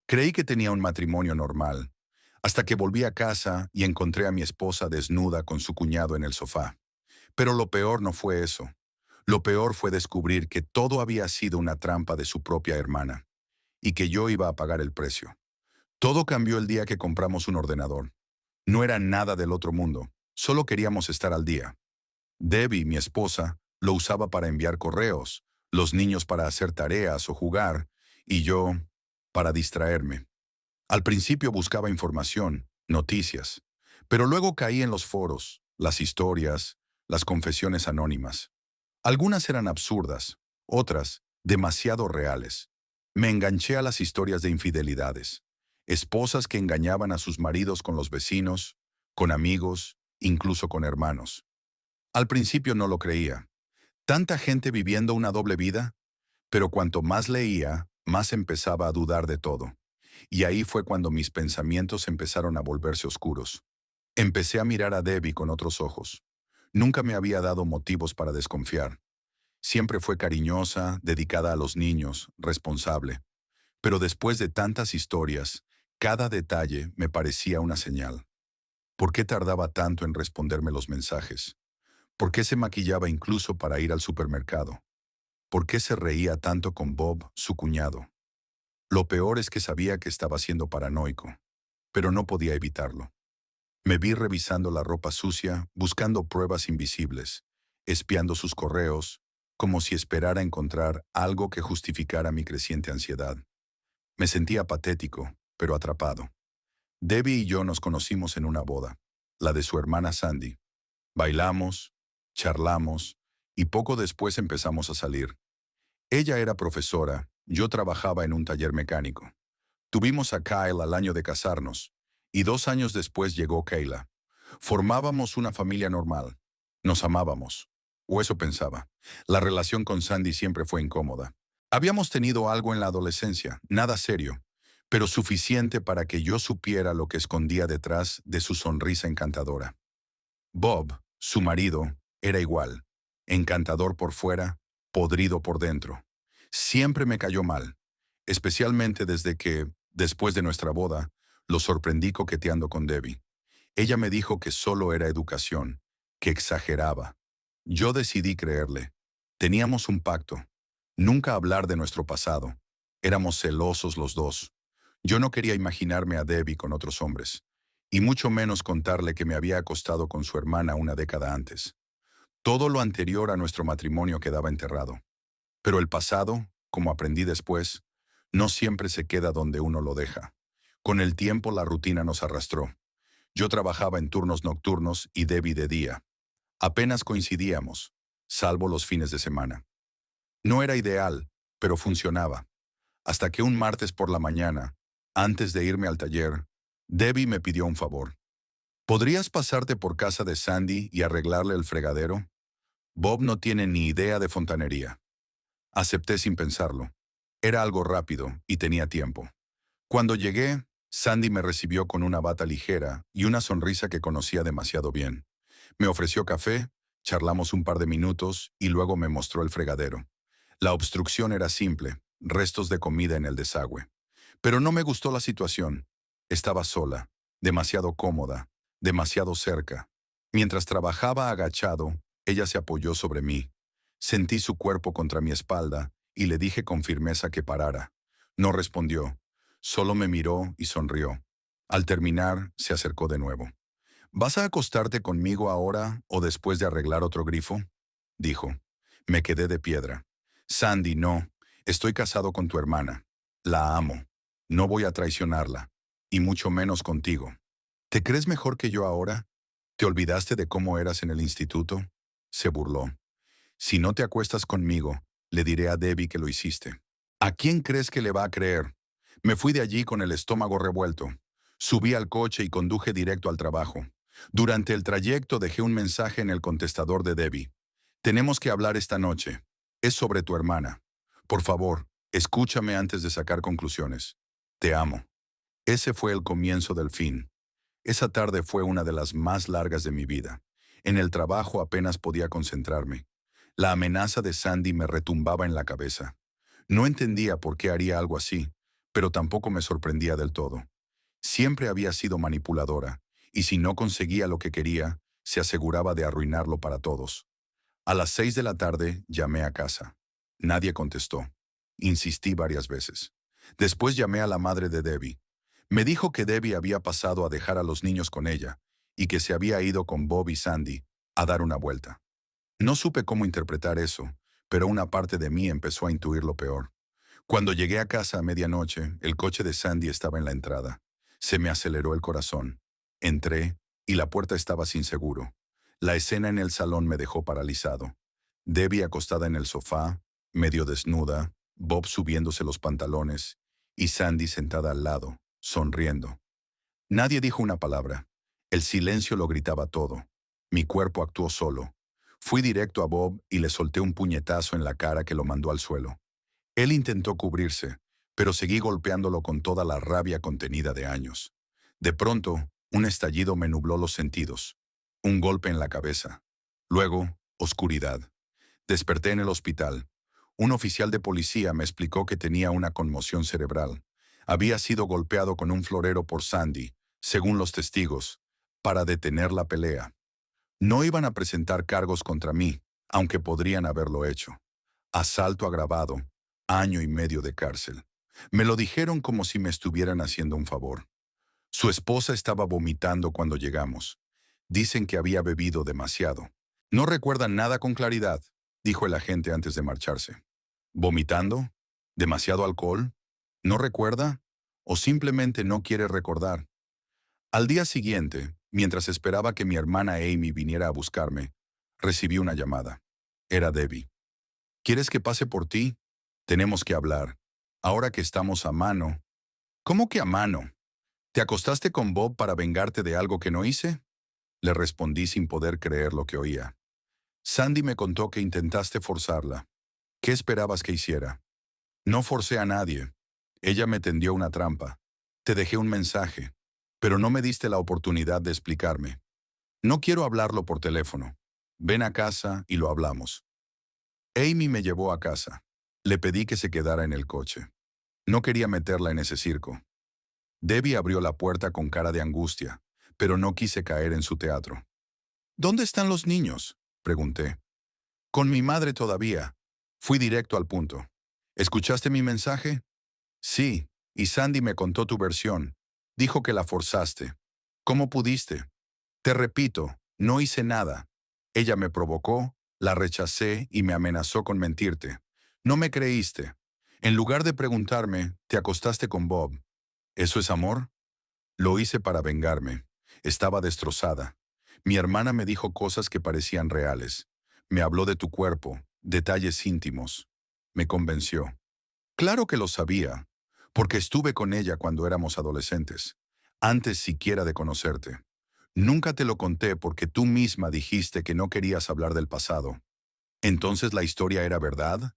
Creí que tenía un matrimonio normal, hasta que volví a casa y encontré a mi esposa desnuda con su cuñado en el sofá. Pero lo peor no fue eso. Lo peor fue descubrir que todo había sido una trampa de su propia hermana, y que yo iba a pagar el precio. Todo cambió el día que compramos un ordenador. No era nada del otro mundo, solo queríamos estar al día. Debbie, mi esposa, lo usaba para enviar correos, los niños para hacer tareas o jugar, y yo para distraerme. Al principio buscaba información, noticias, pero luego caí en los foros, las historias, las confesiones anónimas. Algunas eran absurdas, otras demasiado reales. Me enganché a las historias de infidelidades, esposas que engañaban a sus maridos con los vecinos, con amigos, incluso con hermanos. Al principio no lo creía. Tanta gente viviendo una doble vida, pero cuanto más leía, más empezaba a dudar de todo. Y ahí fue cuando mis pensamientos empezaron a volverse oscuros. Empecé a mirar a Debbie con otros ojos. Nunca me había dado motivos para desconfiar. Siempre fue cariñosa, dedicada a los niños, responsable. Pero después de tantas historias, cada detalle me parecía una señal. ¿Por qué tardaba tanto en responderme los mensajes? ¿Por qué se maquillaba incluso para ir al supermercado? ¿Por qué se reía tanto con Bob, su cuñado? Lo peor es que sabía que estaba siendo paranoico, pero no podía evitarlo. Me vi revisando la ropa sucia, buscando pruebas invisibles, espiando sus correos, como si esperara encontrar algo que justificara mi creciente ansiedad. Me sentía patético, pero atrapado. Debbie y yo nos conocimos en una boda, la de su hermana Sandy. Bailamos, charlamos, y poco después empezamos a salir. Ella era profesora, yo trabajaba en un taller mecánico. Tuvimos a Kyle al año de casarnos, y 2 años después llegó Kayla. Formábamos una familia normal. Nos amábamos. O eso pensaba. La relación con Sandy siempre fue incómoda. Habíamos tenido algo en la adolescencia, nada serio, pero suficiente para que yo supiera lo que escondía detrás de su sonrisa encantadora. Bob, su marido, era igual. Encantador por fuera, podrido por dentro. Siempre me cayó mal, especialmente desde que, después de nuestra boda, lo sorprendí coqueteando con Debbie. Ella me dijo que solo era educación, que exageraba. Yo decidí creerle. Teníamos un pacto. Nunca hablar de nuestro pasado. Éramos celosos los dos. Yo no quería imaginarme a Debbie con otros hombres, y mucho menos contarle que me había acostado con su hermana una década antes. Todo lo anterior a nuestro matrimonio quedaba enterrado. Pero el pasado, como aprendí después, no siempre se queda donde uno lo deja. Con el tiempo la rutina nos arrastró. Yo trabajaba en turnos nocturnos y Debbie de día. Apenas coincidíamos, salvo los fines de semana. No era ideal, pero funcionaba. Hasta que un martes por la mañana, antes de irme al taller, Debbie me pidió un favor. ¿Podrías pasarte por casa de Sandy y arreglarle el fregadero? Bob no tiene ni idea de fontanería. Acepté sin pensarlo. Era algo rápido y tenía tiempo. Cuando llegué, Sandy me recibió con una bata ligera y una sonrisa que conocía demasiado bien. Me ofreció café, charlamos un par de minutos y luego me mostró el fregadero. La obstrucción era simple, restos de comida en el desagüe. Pero no me gustó la situación. Estaba sola, demasiado cómoda, demasiado cerca. Mientras trabajaba agachado, ella se apoyó sobre mí. Sentí su cuerpo contra mi espalda y le dije con firmeza que parara. No respondió, solo me miró y sonrió. Al terminar, se acercó de nuevo. ¿Vas a acostarte conmigo ahora o después de arreglar otro grifo? Dijo. Me quedé de piedra. Sandy, no. Estoy casado con tu hermana. La amo. No voy a traicionarla. Y mucho menos contigo. ¿Te crees mejor que yo ahora? ¿Te olvidaste de cómo eras en el instituto? Se burló. Si no te acuestas conmigo, le diré a Debbie que lo hiciste. ¿A quién crees que le va a creer? Me fui de allí con el estómago revuelto. Subí al coche y conduje directo al trabajo. Durante el trayecto dejé un mensaje en el contestador de Debbie. Tenemos que hablar esta noche. Es sobre tu hermana. Por favor, escúchame antes de sacar conclusiones. Te amo. Ese fue el comienzo del fin. Esa tarde fue una de las más largas de mi vida. En el trabajo apenas podía concentrarme. La amenaza de Sandy me retumbaba en la cabeza. No entendía por qué haría algo así, pero tampoco me sorprendía del todo. Siempre había sido manipuladora, y si no conseguía lo que quería, se aseguraba de arruinarlo para todos. A las 6 de la tarde llamé a casa. Nadie contestó. Insistí varias veces. Después llamé a la madre de Debbie. Me dijo que Debbie había pasado a dejar a los niños con ella y que se había ido con Bob y Sandy a dar una vuelta. No supe cómo interpretar eso, pero una parte de mí empezó a intuir lo peor. Cuando llegué a casa a medianoche, el coche de Sandy estaba en la entrada. Se me aceleró el corazón. Entré y la puerta estaba sin seguro. La escena en el salón me dejó paralizado. Debbie acostada en el sofá, medio desnuda, Bob subiéndose los pantalones y Sandy sentada al lado, sonriendo. Nadie dijo una palabra. El silencio lo gritaba todo. Mi cuerpo actuó solo. Fui directo a Bob y le solté un puñetazo en la cara que lo mandó al suelo. Él intentó cubrirse, pero seguí golpeándolo con toda la rabia contenida de años. De pronto, un estallido me nubló los sentidos. Un golpe en la cabeza. Luego, oscuridad. Desperté en el hospital. Un oficial de policía me explicó que tenía una conmoción cerebral. Había sido golpeado con un florero por Sandy, según los testigos, para detener la pelea. No iban a presentar cargos contra mí, aunque podrían haberlo hecho. Asalto agravado, año y medio de cárcel. Me lo dijeron como si me estuvieran haciendo un favor. Su esposa estaba vomitando cuando llegamos. Dicen que había bebido demasiado. No recuerdan nada con claridad, dijo el agente antes de marcharse. ¿Vomitando? ¿Demasiado alcohol? ¿No recuerda? ¿O simplemente no quiere recordar? Al día siguiente, mientras esperaba que mi hermana Amy viniera a buscarme, recibí una llamada. Era Debbie. ¿Quieres que pase por ti? Tenemos que hablar. Ahora que estamos a mano. ¿Cómo que a mano? ¿Te acostaste con Bob para vengarte de algo que no hice? Le respondí sin poder creer lo que oía. Sandy me contó que intentaste forzarla. ¿Qué esperabas que hiciera? No forcé a nadie. Ella me tendió una trampa. Te dejé un mensaje, pero no me diste la oportunidad de explicarme. No quiero hablarlo por teléfono. Ven a casa y lo hablamos. Amy me llevó a casa. Le pedí que se quedara en el coche. No quería meterla en ese circo. Debbie abrió la puerta con cara de angustia, pero no quise caer en su teatro. ¿Dónde están los niños?, pregunté. Con mi madre todavía. Fui directo al punto. ¿Escuchaste mi mensaje? Sí, y Sandy me contó tu versión. Dijo que la forzaste. ¿Cómo pudiste? Te repito, no hice nada. Ella me provocó, la rechacé y me amenazó con mentirte. No me creíste. En lugar de preguntarme, te acostaste con Bob. ¿Eso es amor? Lo hice para vengarme. Estaba destrozada. Mi hermana me dijo cosas que parecían reales. Me habló de tu cuerpo, detalles íntimos. Me convenció. Claro que lo sabía, porque estuve con ella cuando éramos adolescentes, antes siquiera de conocerte. Nunca te lo conté porque tú misma dijiste que no querías hablar del pasado. ¿Entonces la historia era verdad?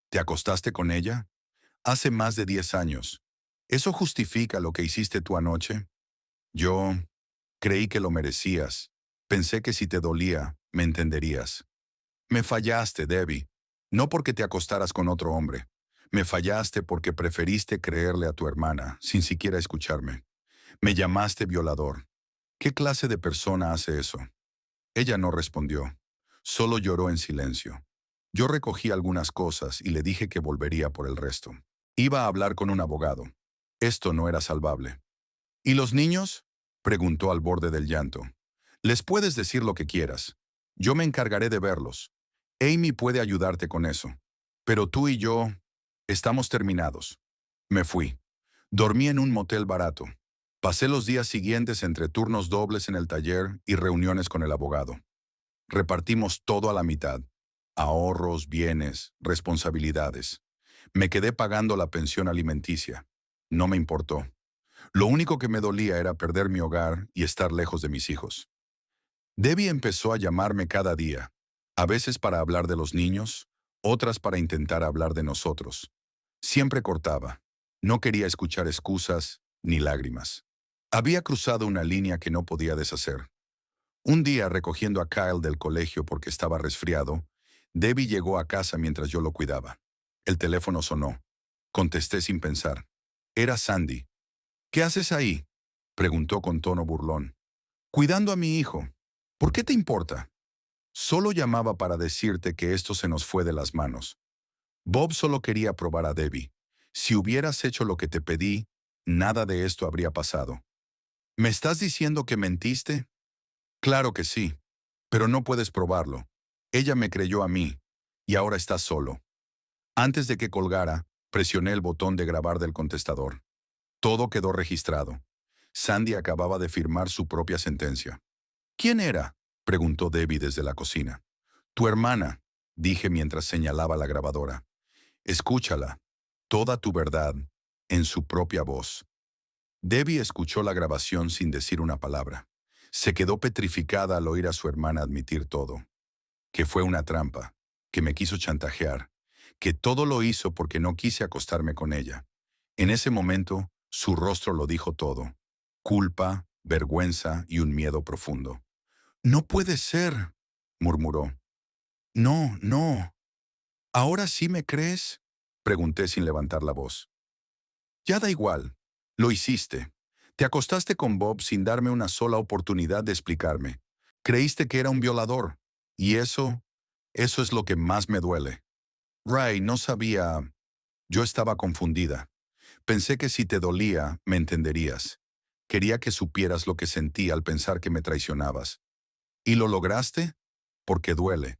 ¿Te acostaste con ella? Hace más de 10 años. ¿Eso justifica lo que hiciste tú anoche? Yo creí que lo merecías. Pensé que si te dolía, me entenderías. Me fallaste, Debbie. No porque te acostaras con otro hombre. Me fallaste porque preferiste creerle a tu hermana, sin siquiera escucharme. Me llamaste violador. ¿Qué clase de persona hace eso? Ella no respondió. Solo lloró en silencio. Yo recogí algunas cosas y le dije que volvería por el resto. Iba a hablar con un abogado. Esto no era salvable. ¿Y los niños?, preguntó al borde del llanto. Les puedes decir lo que quieras. Yo me encargaré de verlos. Amy puede ayudarte con eso. Pero tú y yo estamos terminados. Me fui. Dormí en un motel barato. Pasé los días siguientes entre turnos dobles en el taller y reuniones con el abogado. Repartimos todo a la mitad. Ahorros, bienes, responsabilidades. Me quedé pagando la pensión alimenticia. No me importó. Lo único que me dolía era perder mi hogar y estar lejos de mis hijos. Debbie empezó a llamarme cada día, a veces para hablar de los niños, otras para intentar hablar de nosotros. Siempre cortaba. No quería escuchar excusas ni lágrimas. Había cruzado una línea que no podía deshacer. Un día, recogiendo a Kyle del colegio porque estaba resfriado, Debbie llegó a casa mientras yo lo cuidaba. El teléfono sonó. Contesté sin pensar. Era Sandy. ¿Qué haces ahí?, preguntó con tono burlón. Cuidando a mi hijo. ¿Por qué te importa? Solo llamaba para decirte que esto se nos fue de las manos. Bob solo quería probar a Debbie. Si hubieras hecho lo que te pedí, nada de esto habría pasado. ¿Me estás diciendo que mentiste? Claro que sí, pero no puedes probarlo. Ella me creyó a mí, y ahora estás solo. Antes de que colgara, presioné el botón de grabar del contestador. Todo quedó registrado. Sandy acababa de firmar su propia sentencia. ¿Quién era?, preguntó Debbie desde la cocina. Tu hermana, dije mientras señalaba la grabadora. Escúchala, toda tu verdad, en su propia voz. Debbie escuchó la grabación sin decir una palabra. Se quedó petrificada al oír a su hermana admitir todo. Que fue una trampa, que me quiso chantajear, que todo lo hizo porque no quise acostarme con ella. En ese momento, su rostro lo dijo todo. Culpa, vergüenza y un miedo profundo. No puede ser, murmuró. No, no. ¿Ahora sí me crees?, pregunté sin levantar la voz. Ya da igual. Lo hiciste. Te acostaste con Bob sin darme una sola oportunidad de explicarme. Creíste que era un violador. Y eso es lo que más me duele. Ray, no sabía. Yo estaba confundida. Pensé que si te dolía, me entenderías. Quería que supieras lo que sentí al pensar que me traicionabas. ¿Y lo lograste? Porque duele.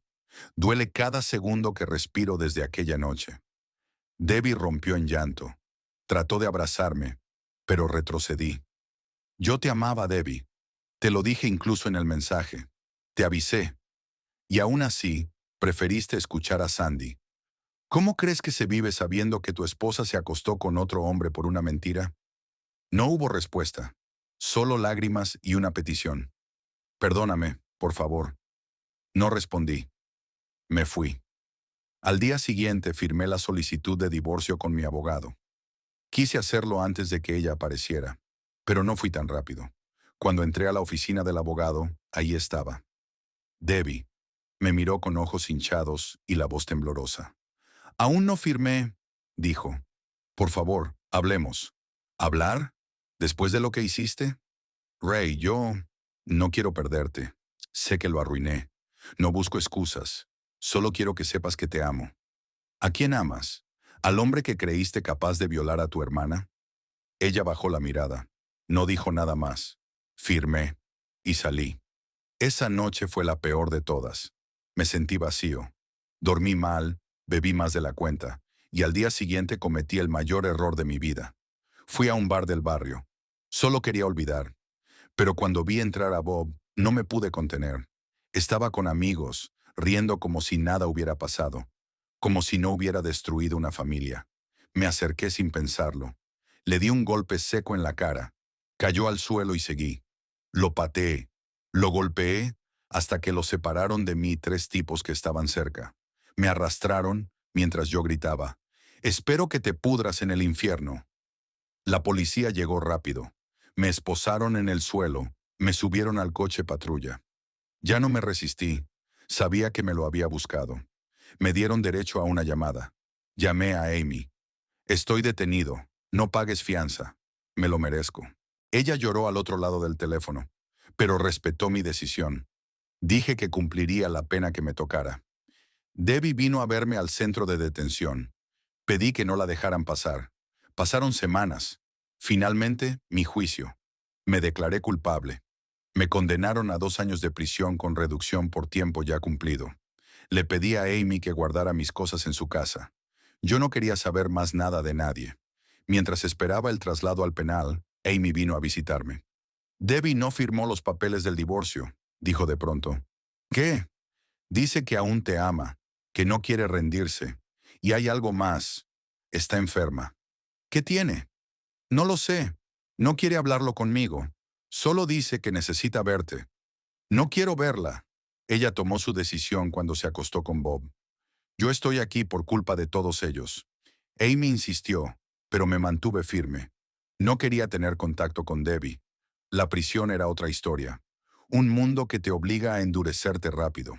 Duele cada segundo que respiro desde aquella noche. Debbie rompió en llanto. Trató de abrazarme, pero retrocedí. Yo te amaba, Debbie. Te lo dije incluso en el mensaje. Te avisé. Y aún así, preferiste escuchar a Sandy. ¿Cómo crees que se vive sabiendo que tu esposa se acostó con otro hombre por una mentira? No hubo respuesta. Solo lágrimas y una petición. Perdóname, por favor. No respondí. Me fui. Al día siguiente firmé la solicitud de divorcio con mi abogado. Quise hacerlo antes de que ella apareciera, pero no fui tan rápido. Cuando entré a la oficina del abogado, ahí estaba. Debbie. Me miró con ojos hinchados y la voz temblorosa. Aún no firmé, dijo. Por favor, hablemos. ¿Hablar? ¿Después de lo que hiciste? Ray, yo no quiero perderte. Sé que lo arruiné. No busco excusas. Solo quiero que sepas que te amo. ¿A quién amas? ¿Al hombre que creíste capaz de violar a tu hermana? Ella bajó la mirada. No dijo nada más. Firmé. Y salí. Esa noche fue la peor de todas. Me sentí vacío. Dormí mal, bebí más de la cuenta, y al día siguiente cometí el mayor error de mi vida. Fui a un bar del barrio. Solo quería olvidar. Pero cuando vi entrar a Bob, no me pude contener. Estaba con amigos, riendo como si nada hubiera pasado, como si no hubiera destruido una familia. Me acerqué sin pensarlo. Le di un golpe seco en la cara. Cayó al suelo y seguí. Lo pateé. Lo golpeé hasta que lo separaron de mí tres tipos que estaban cerca. Me arrastraron mientras yo gritaba: «Espero que te pudras en el infierno». La policía llegó rápido. Me esposaron en el suelo. Me subieron al coche patrulla. Ya no me resistí. Sabía que me lo había buscado. Me dieron derecho a una llamada. Llamé a Amy. Estoy detenido. No pagues fianza. Me lo merezco. Ella lloró al otro lado del teléfono, pero respetó mi decisión. Dije que cumpliría la pena que me tocara. Debbie vino a verme al centro de detención. Pedí que no la dejaran pasar. Pasaron semanas. Finalmente, mi juicio. Me declaré culpable. Me condenaron a 2 años de prisión con reducción por tiempo ya cumplido. Le pedí a Amy que guardara mis cosas en su casa. Yo no quería saber más nada de nadie. Mientras esperaba el traslado al penal, Amy vino a visitarme. Debbie no firmó los papeles del divorcio, dijo de pronto. ¿Qué? Dice que aún te ama, que no quiere rendirse. Y hay algo más. Está enferma. ¿Qué tiene? No lo sé. No quiere hablarlo conmigo. Solo dice que necesita verte. No quiero verla. Ella tomó su decisión cuando se acostó con Bob. Yo estoy aquí por culpa de todos ellos. Amy insistió, pero me mantuve firme. No quería tener contacto con Debbie. La prisión era otra historia. Un mundo que te obliga a endurecerte rápido.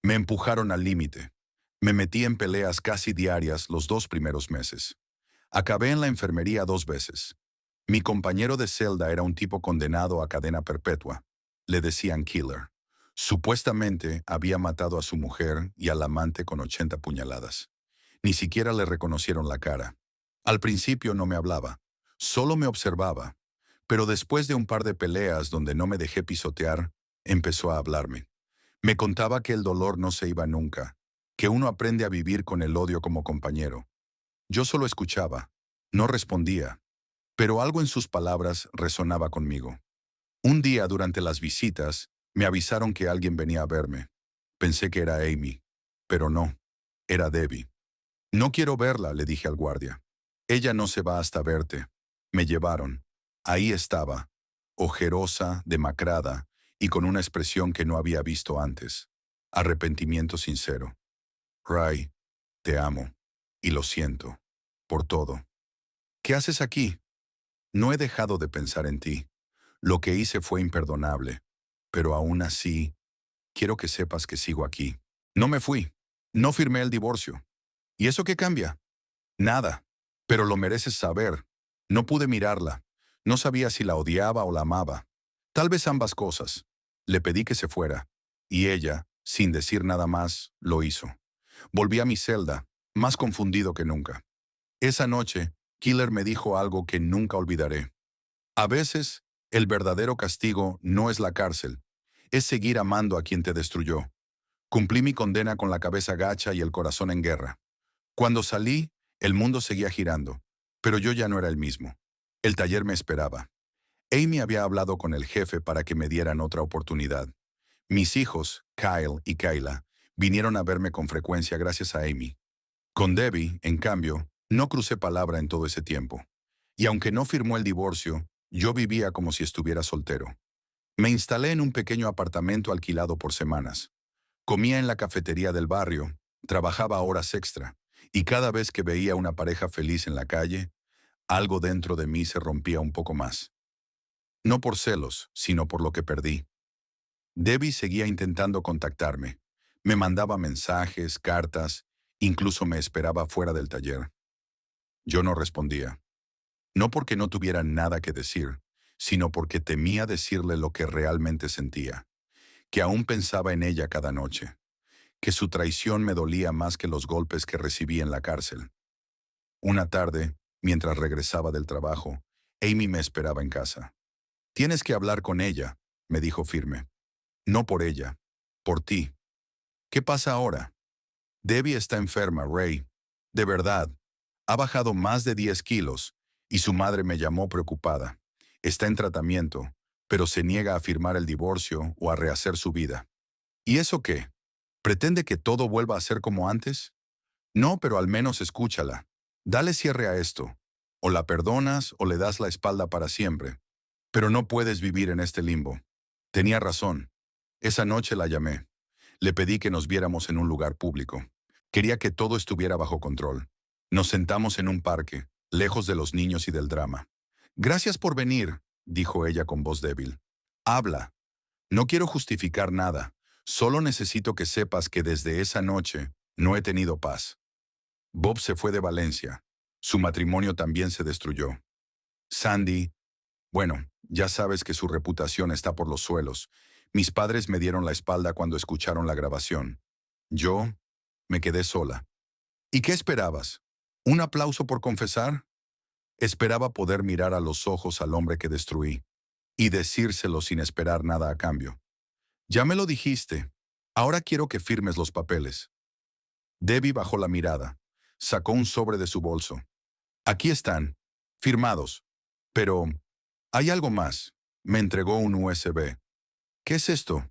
Me empujaron al límite. Me metí en peleas casi diarias los 2 primeros meses. Acabé en la enfermería 2 veces. Mi compañero de celda era un tipo condenado a cadena perpetua. Le decían Killer. Supuestamente había matado a su mujer y al amante con 80 puñaladas. Ni siquiera le reconocieron la cara. Al principio no me hablaba, solo me observaba, pero después de un par de peleas donde no me dejé pisotear, empezó a hablarme. Me contaba que el dolor no se iba nunca, que uno aprende a vivir con el odio como compañero. Yo solo escuchaba, no respondía, pero algo en sus palabras resonaba conmigo. Un día durante las visitas, me avisaron que alguien venía a verme. Pensé que era Amy, pero no, era Debbie. No quiero verla, le dije al guardia. Ella no se va hasta verte. Me llevaron. Ahí estaba, ojerosa, demacrada y con una expresión que no había visto antes. Arrepentimiento sincero. Ray, te amo. Y lo siento. Por todo. ¿Qué haces aquí? No he dejado de pensar en ti. Lo que hice fue imperdonable. Pero aún así, quiero que sepas que sigo aquí. No me fui. No firmé el divorcio. ¿Y eso qué cambia? Nada. Pero lo mereces saber. No pude mirarla. No sabía si la odiaba o la amaba. Tal vez ambas cosas. Le pedí que se fuera. Y ella, sin decir nada más, lo hizo. Volví a mi celda, más confundido que nunca. Esa noche, Killer me dijo algo que nunca olvidaré. A veces, el verdadero castigo no es la cárcel, es seguir amando a quien te destruyó. Cumplí mi condena con la cabeza gacha y el corazón en guerra. Cuando salí, el mundo seguía girando, pero yo ya no era el mismo. El taller me esperaba. Amy había hablado con el jefe para que me dieran otra oportunidad. Mis hijos, Kyle y Kayla, vinieron a verme con frecuencia gracias a Amy. Con Debbie, en cambio, no crucé palabra en todo ese tiempo. Y aunque no firmó el divorcio, yo vivía como si estuviera soltero. Me instalé en un pequeño apartamento alquilado por semanas. Comía en la cafetería del barrio, trabajaba horas extra, y cada vez que veía una pareja feliz en la calle, algo dentro de mí se rompía un poco más. No por celos, sino por lo que perdí. Debbie seguía intentando contactarme. Me mandaba mensajes, cartas, incluso me esperaba fuera del taller. Yo no respondía. No porque no tuviera nada que decir, sino porque temía decirle lo que realmente sentía, que aún pensaba en ella cada noche, que su traición me dolía más que los golpes que recibí en la cárcel. Una tarde, mientras regresaba del trabajo, Amy me esperaba en casa. Tienes que hablar con ella, me dijo firme. No por ella, por ti. ¿Qué pasa ahora? Debbie está enferma, Ray. De verdad. Ha bajado más de 10 kilos y su madre me llamó preocupada. Está en tratamiento, pero se niega a firmar el divorcio o a rehacer su vida. ¿Y eso qué? ¿Pretende que todo vuelva a ser como antes? No, pero al menos escúchala. Dale cierre a esto. O la perdonas o le das la espalda para siempre. Pero no puedes vivir en este limbo. Tenía razón. Esa noche la llamé. Le pedí que nos viéramos en un lugar público. Quería que todo estuviera bajo control. Nos sentamos en un parque, lejos de los niños y del drama. Gracias por venir, dijo ella con voz débil. Habla. No quiero justificar nada. Solo necesito que sepas que desde esa noche no he tenido paz. Bob se fue de Valencia. Su matrimonio también se destruyó. Sandy, bueno, ya sabes que su reputación está por los suelos. Mis padres me dieron la espalda cuando escucharon la grabación. Yo me quedé sola. ¿Y qué esperabas? ¿Un aplauso por confesar? Esperaba poder mirar a los ojos al hombre que destruí y decírselo sin esperar nada a cambio. Ya me lo dijiste. Ahora quiero que firmes los papeles. Debbie bajó la mirada. Sacó un sobre de su bolso. Aquí están, firmados. Pero hay algo más. Me entregó un USB. ¿Qué es esto?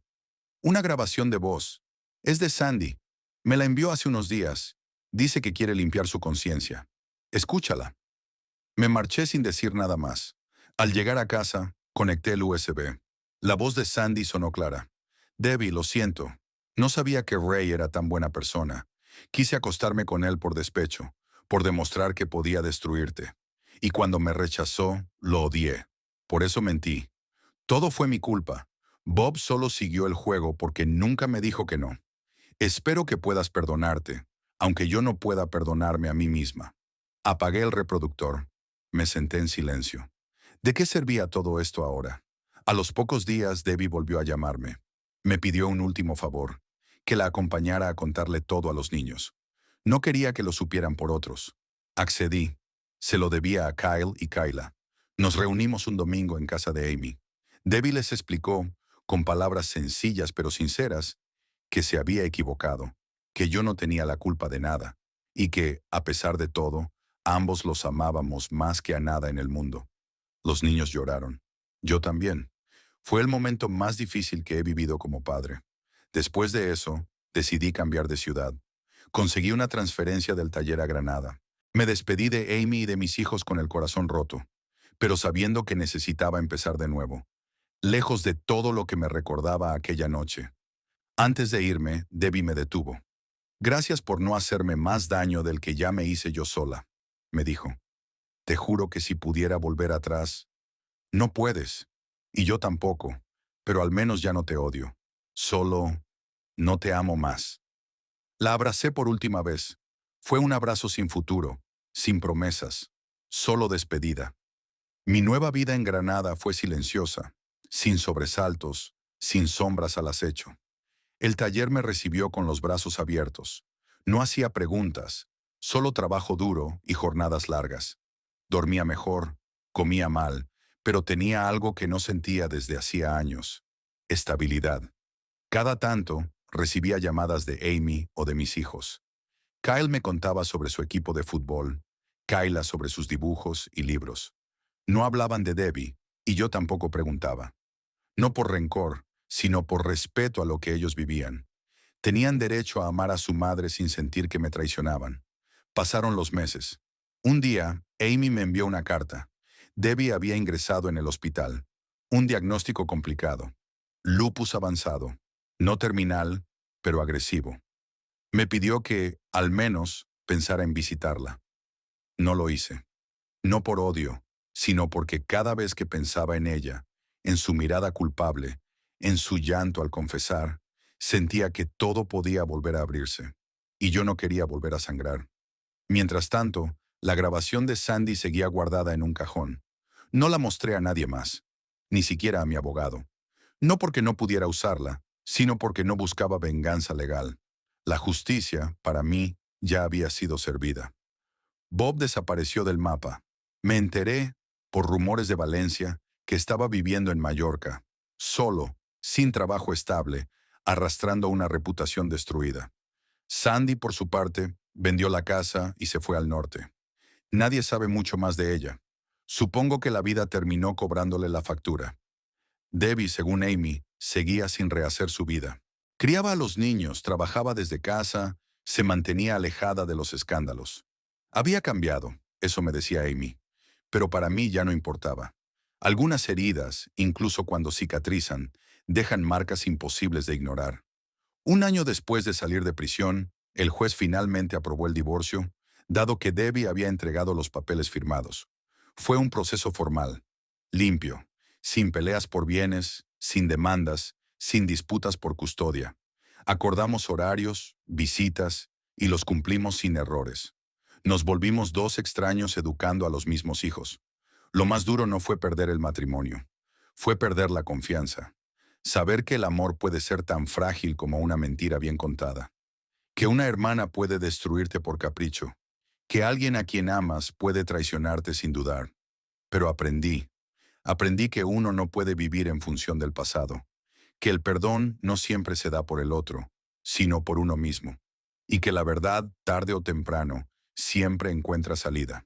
Una grabación de voz. Es de Sandy. Me la envió hace unos días. Dice que quiere limpiar su conciencia. Escúchala. Me marché sin decir nada más. Al llegar a casa, conecté el USB. La voz de Sandy sonó clara. Debbie, lo siento. No sabía que Ray era tan buena persona. Quise acostarme con él por despecho, por demostrar que podía destruirte. Y cuando me rechazó, lo odié. Por eso mentí. Todo fue mi culpa. Bob solo siguió el juego porque nunca me dijo que no. Espero que puedas perdonarte, aunque yo no pueda perdonarme a mí misma. Apagué el reproductor. Me senté en silencio. ¿De qué servía todo esto ahora? A los pocos días, Debbie volvió a llamarme. Me pidió un último favor, que la acompañara a contarle todo a los niños. No quería que lo supieran por otros. Accedí. Se lo debía a Kyle y Kyla. Nos reunimos un domingo en casa de Amy. Debbie les explicó, con palabras sencillas pero sinceras, que se había equivocado, que yo no tenía la culpa de nada, y que, a pesar de todo, ambos los amábamos más que a nada en el mundo. Los niños lloraron. Yo también. Fue el momento más difícil que he vivido como padre. Después de eso, decidí cambiar de ciudad. Conseguí una transferencia del taller a Granada. Me despedí de Amy y de mis hijos con el corazón roto, pero sabiendo que necesitaba empezar de nuevo, lejos de todo lo que me recordaba aquella noche. Antes de irme, Debbie me detuvo. Gracias por no hacerme más daño del que ya me hice yo sola, me dijo. Te juro que si pudiera volver atrás, no puedes, y yo tampoco, pero al menos ya no te odio. Solo, no te amo más. La abracé por última vez. Fue un abrazo sin futuro, sin promesas, solo despedida. Mi nueva vida en Granada fue silenciosa, sin sobresaltos, sin sombras al acecho. El taller me recibió con los brazos abiertos. No hacía preguntas, solo trabajo duro y jornadas largas. Dormía mejor, comía mal, pero tenía algo que no sentía desde hacía años: estabilidad. Cada tanto, recibía llamadas de Amy o de mis hijos. Kyle me contaba sobre su equipo de fútbol, Kyla sobre sus dibujos y libros. No hablaban de Debbie, y yo tampoco preguntaba. No por rencor, sino por respeto a lo que ellos vivían. Tenían derecho a amar a su madre sin sentir que me traicionaban. Pasaron los meses. Un día, Amy me envió una carta. Debbie había ingresado en el hospital. Un diagnóstico complicado. Lupus avanzado. No terminal, pero agresivo. Me pidió que, al menos, pensara en visitarla. No lo hice. No por odio, sino porque cada vez que pensaba en ella, en su mirada culpable, en su llanto al confesar, sentía que todo podía volver a abrirse, y yo no quería volver a sangrar. Mientras tanto, la grabación de Sandy seguía guardada en un cajón. No la mostré a nadie más, ni siquiera a mi abogado. No porque no pudiera usarla, sino porque no buscaba venganza legal. La justicia, para mí, ya había sido servida. Bob desapareció del mapa. Me enteré, por rumores de Valencia, que estaba viviendo en Mallorca, solo, sin trabajo estable, arrastrando una reputación destruida. Sandy, por su parte, vendió la casa y se fue al norte. Nadie sabe mucho más de ella. Supongo que la vida terminó cobrándole la factura. Debbie, según Amy, seguía sin rehacer su vida. Criaba a los niños, trabajaba desde casa, se mantenía alejada de los escándalos. Había cambiado, eso me decía Amy, pero para mí ya no importaba. Algunas heridas, incluso cuando cicatrizan, dejan marcas imposibles de ignorar. Un año después de salir de prisión, el juez finalmente aprobó el divorcio, dado que Debbie había entregado los papeles firmados. Fue un proceso formal, limpio, sin peleas por bienes, sin demandas, sin disputas por custodia. Acordamos horarios, visitas, y los cumplimos sin errores. Nos volvimos dos extraños educando a los mismos hijos. Lo más duro no fue perder el matrimonio, fue perder la confianza. Saber que el amor puede ser tan frágil como una mentira bien contada. Que una hermana puede destruirte por capricho. Que alguien a quien amas puede traicionarte sin dudar. Pero aprendí que uno no puede vivir en función del pasado. Que el perdón no siempre se da por el otro, sino por uno mismo. Y que la verdad, tarde o temprano, siempre encuentra salida.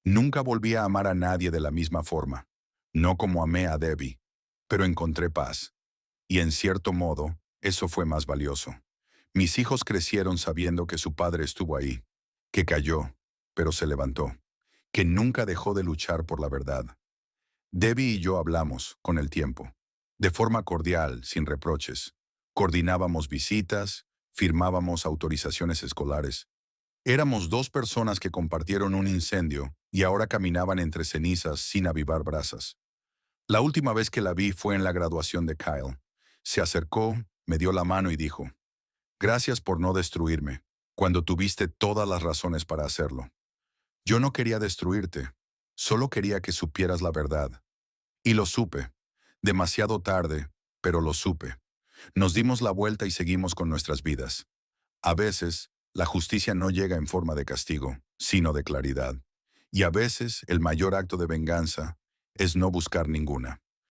Nunca volví a amar a nadie de la misma forma. No como amé a Debbie. Pero encontré paz. Y en cierto modo, eso fue más valioso. Mis hijos crecieron sabiendo que su padre estuvo ahí, que cayó, pero se levantó, que nunca dejó de luchar por la verdad. Debbie y yo hablamos, con el tiempo, de forma cordial, sin reproches. Coordinábamos visitas, firmábamos autorizaciones escolares. Éramos dos personas que compartieron un incendio y ahora caminaban entre cenizas sin avivar brasas. La última vez que la vi fue en la graduación de Kyle. Se acercó, me dio la mano y dijo: «Gracias por no destruirme, cuando tuviste todas las razones para hacerlo». Yo no quería destruirte, solo quería que supieras la verdad. Y lo supe. Demasiado tarde, pero lo supe. Nos dimos la vuelta y seguimos con nuestras vidas. A veces, la justicia no llega en forma de castigo, sino de claridad. Y a veces, el mayor acto de venganza es no buscar ninguna.